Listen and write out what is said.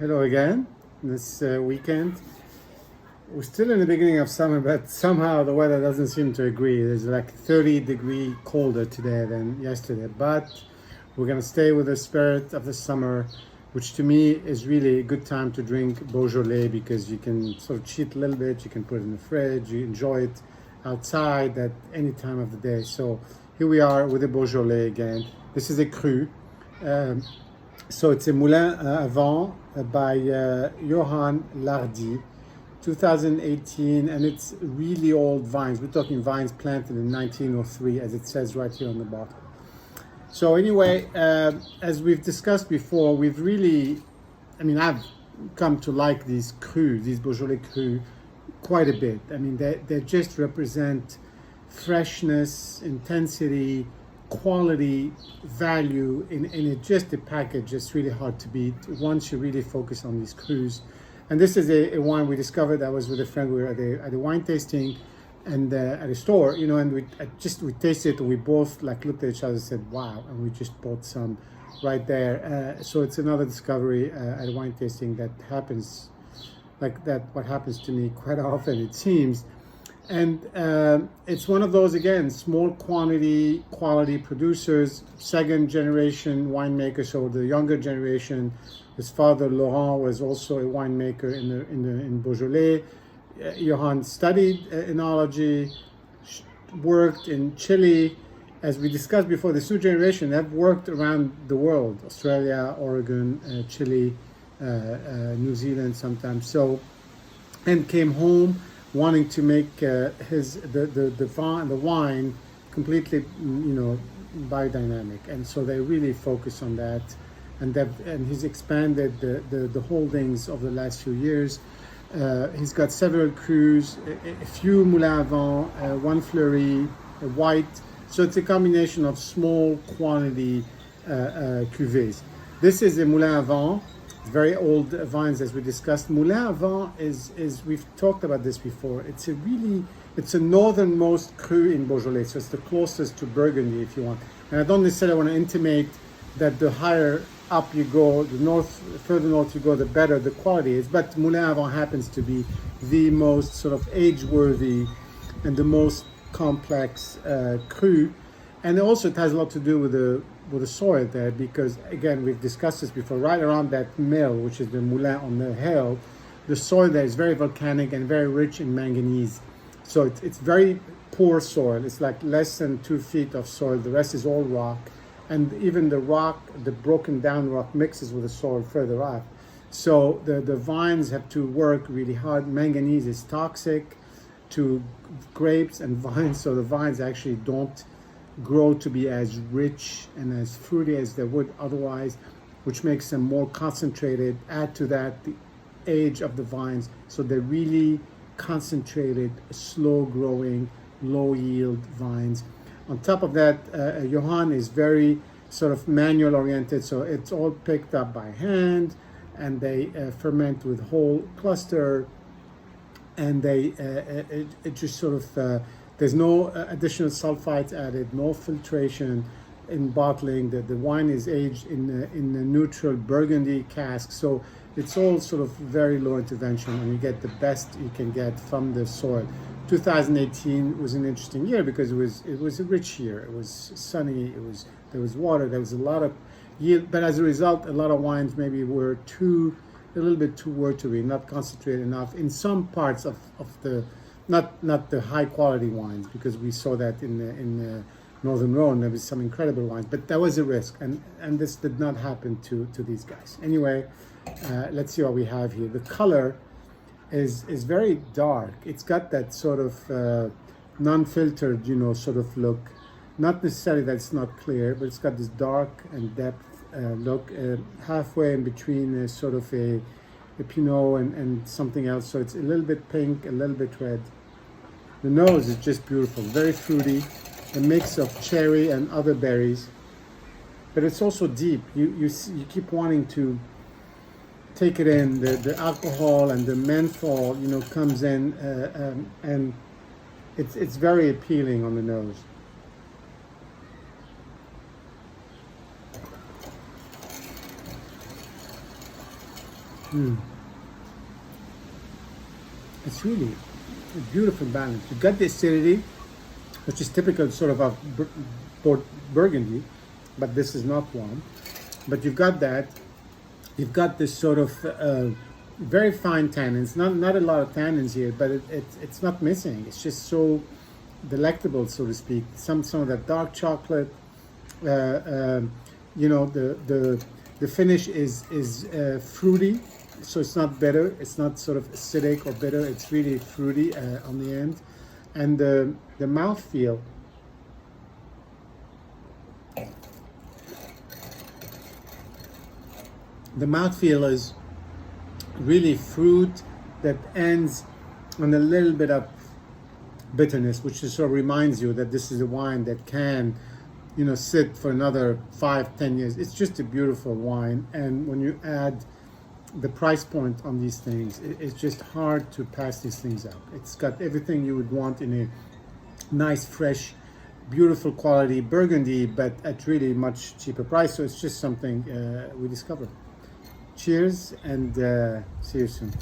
Hello again. This weekend, we're still in the beginning of summer, but somehow the weather doesn't seem to agree. There's like 30-degree colder today than yesterday, but we're gonna stay with the spirit of the summer, which to me is really a good time to drink Beaujolais because you can sort of cheat a little bit. You can put it in the fridge. You enjoy it outside at any time of the day. So here we are with the Beaujolais again. This is a cru. So it's a Moulin-à-Vent by Yohan Lardy, 2018, and it's really old vines. We're talking vines planted in 1903, as it says right here on the bottle. So anyway, as we've discussed before, I've come to like these crus, these Beaujolais crus, quite a bit. I mean, they just represent freshness, intensity, quality, value in just a package. It's really hard to beat once you really focus on these crus. And this is a wine we discovered. I was with a friend. We were at a wine tasting and at a store, and we tasted it, and we both looked at each other and said, wow, and we just bought some right there. So it's another discovery at a wine tasting that happens like that, what happens to me quite often, it seems. And it's one of those, again, small quantity, quality producers, second generation winemakers. So the younger generation, his father Laurent was also a winemaker in Beaujolais. Yohan studied enology, worked in Chile. As we discussed before, this new generation have worked around the world: Australia, Oregon, Chile, New Zealand sometimes. So, and came home wanting to make the wine completely, biodynamic, and so they really focus on that, and he's expanded the holdings over the last few years. He's got several crus, a few Moulin-à-Vent, one Fleury, a white. So it's a combination of small quantity cuvées. This is a Moulin-à-Vent. Very old vines, as we discussed. Moulin-à-Vent is we've talked about this before. It's a northernmost cru in Beaujolais, so it's the closest to Burgundy, if you want. And I don't necessarily want to intimate that the higher up you go, further north you go, the better the quality is. But Moulin-à-Vent happens to be the most sort of age-worthy and the most complex cru. And also it has a lot to do with the soil there, because again, we've discussed this before, right around that mill, which is the moulin on the hill, the soil there is very volcanic and very rich in manganese. So it's very poor soil. It's like less than 2 feet of soil. The rest is all rock. And even the rock, the broken down rock, mixes with the soil further up. So the vines have to work really hard. Manganese is toxic to grapes and vines, so the vines actually don't grow to be as rich and as fruity as they would otherwise, which makes them more concentrated. Add to that the age of the vines, so they're really concentrated, slow growing, low yield vines. On top of that, Yohan is very sort of manual oriented, so it's all picked up by hand, and they ferment with whole cluster, and it just sort of there's no additional sulfites added, no filtration in bottling. The wine is aged in a neutral Burgundy cask, so it's all sort of very low intervention, and you get the best you can get from the soil. 2018 was an interesting year because it was a rich year. It was sunny. There was water. There was a lot of yield, but as a result, a lot of wines maybe were a little bit too watery, not concentrated enough in some parts of the. Not the high quality wines, because we saw that in the Northern Rhone. There was some incredible wines, but that was a risk, and this did not happen to these guys. Anyway, let's see what we have here. The color is very dark. It's got that sort of non-filtered, sort of look. Not necessarily that it's not clear, but it's got this dark and depth look, halfway in between sort of a Pinot and something else. So it's a little bit pink, a little bit red. The nose is just beautiful, very fruity, a mix of cherry and other berries, but it's also deep. You keep wanting to take it in. The alcohol and the menthol, comes in, and it's very appealing on the nose. It's really a beautiful balance. You've got the acidity, which is typical sort of Burgundy, but this is not one. But you've got that. You've got this sort of very fine tannins. Not a lot of tannins here, but it's not missing. It's just so delectable, so to speak. Some of that dark chocolate. You know, the finish is fruity, so it's not bitter. It's not sort of acidic or bitter. It's really fruity on the end, and the mouthfeel. The mouthfeel is really fruit that ends on a little bit of bitterness, which just sort of reminds you that this is a wine that can, you know, sit for another 5-10 years. It's just a beautiful wine, and when you add the price point on these things, it's just hard to pass these things up. It's got everything you would want in a nice, fresh, beautiful quality Burgundy, but at really much cheaper price. So it's just something we discovered. Cheers, and see you soon.